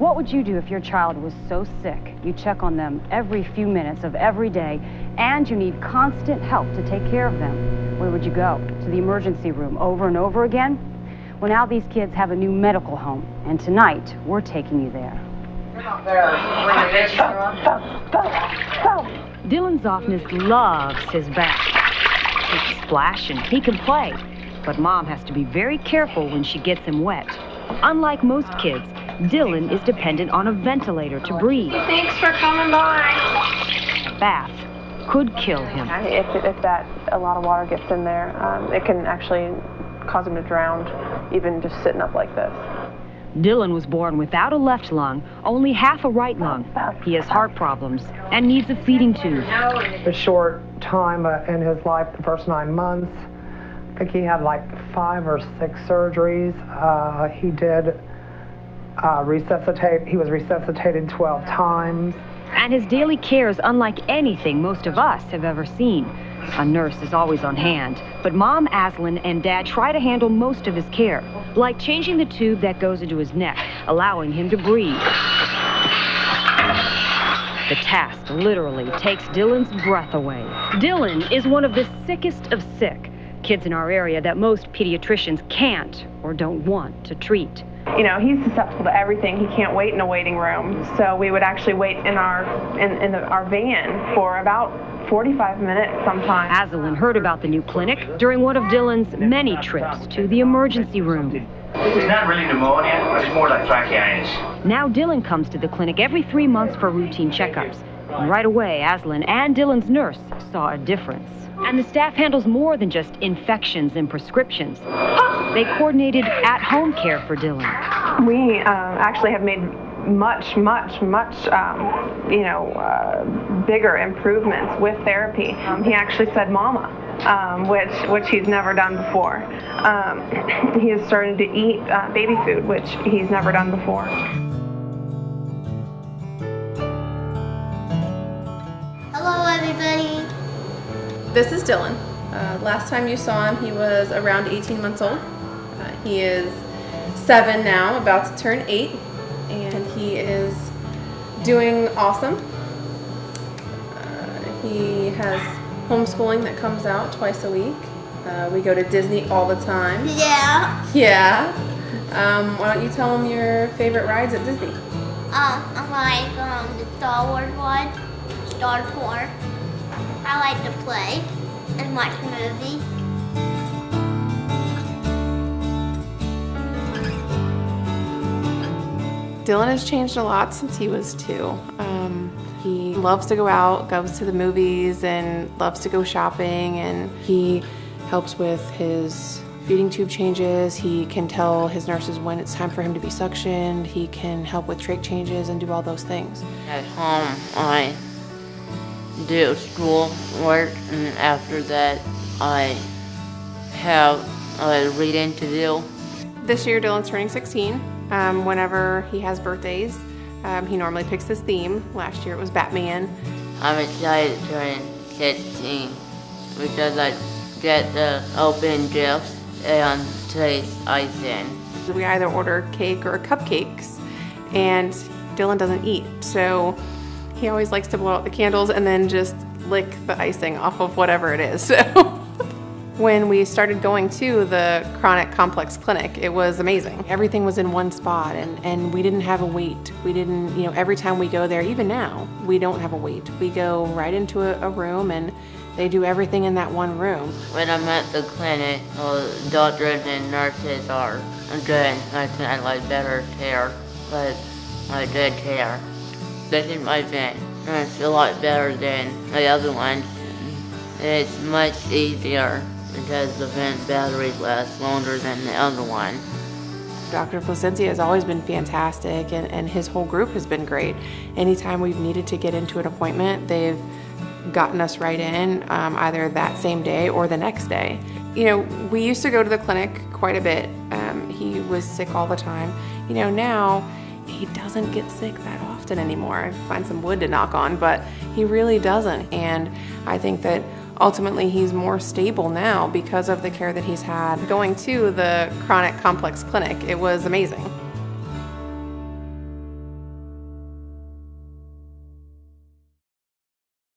What would you do if your child was so sick you check on them every few minutes of every day and you need constant help to take care of them? Where would you go? To the emergency room over and over again? Well, now these kids have a new medical home, and tonight we're taking you there. Dylan Zofnas loves his bath. He can splash and he can play, but Mom has to be very careful when she gets him wet. Unlike most kids, Dylan is dependent on a ventilator to breathe. Thanks for coming by. A bath could kill him. If a lot of water gets in there, it can actually cause him to drown, even just sitting up like this. Dylan was born without a left lung, only half a right lung. He has heart problems and needs a feeding tube. A short time in his life, the first 9 months, I think he had like 5 or 6 surgeries. He did resuscitate. He was resuscitated 12 times. And his daily care is unlike anything most of us have ever seen. A nurse is always on hand, but Mom, Aslan, and Dad try to handle most of his care, like changing the tube that goes into his neck, allowing him to breathe. The task literally takes Dylan's breath away. Dylan is one of the sickest of sick. Kids in our area that most pediatricians can't or don't want to treat. You know, he's susceptible to everything. He can't wait in a waiting room. So we would actually wait in our van for about 45 minutes sometimes. Aslan heard about the new clinic during one of Dylan's many trips to the emergency room. It's not really pneumonia, it's more like tracheitis. Now Dylan comes to the clinic every 3 months for routine checkups. And right away, Aslan and Dylan's nurse saw a difference. And the staff handles more than just infections and prescriptions. They coordinated at-home care for Dylan. We actually have made much bigger improvements with therapy. He actually said mama, which he's never done before. He has started to eat baby food, which he's never done before. Hello, everybody. This is Dylan. Last time you saw him, he was around 18 months old. He is 7 now, about to turn 8, and he is doing awesome. He has homeschooling that comes out twice a week. We go to Disney all the time. Yeah. Yeah. Why don't you tell him your favorite rides at Disney? I like the Star Wars one, Star Tour. I like to play and watch movies. Dylan has changed a lot since he was 2. He loves to go out, goes to the movies, and loves to go shopping, and he helps with his feeding tube changes. He can tell his nurses when it's time for him to be suctioned. He can help with trach changes and do all those things. At home, I do school work, and after that, I have reading to do. This year, Dylan's turning 16. Whenever he has birthdays, he normally picks his theme. Last year it was Batman. I'm excited to turn 16 because I get to open gifts and taste icing. We either order cake or cupcakes, and Dylan doesn't eat, so he always likes to blow out the candles and then just lick the icing off of whatever it is. So when we started going to the chronic complex clinic, it was amazing. Everything was in one spot, and we didn't have a wait. We didn't, every time we go there, even now, we don't have a wait. We go right into a room, and they do everything in that one room. When I'm at the clinic, doctors and nurses are good. I can like better care, but I good care. This is my vent. It's a lot better than the other ones. It's much easier because the vent battery lasts longer than the other one. Dr. Placencia has always been fantastic, and his whole group has been great. Anytime we've needed to get into an appointment, they've gotten us right in, either that same day or the next day. We used to go to the clinic quite a bit. He was sick all the time. Now he doesn't get sick that often anymore. I find some wood to knock on, but he really doesn't. And I think that ultimately he's more stable now because of the care that he's had. Going to the chronic complex clinic, it was amazing.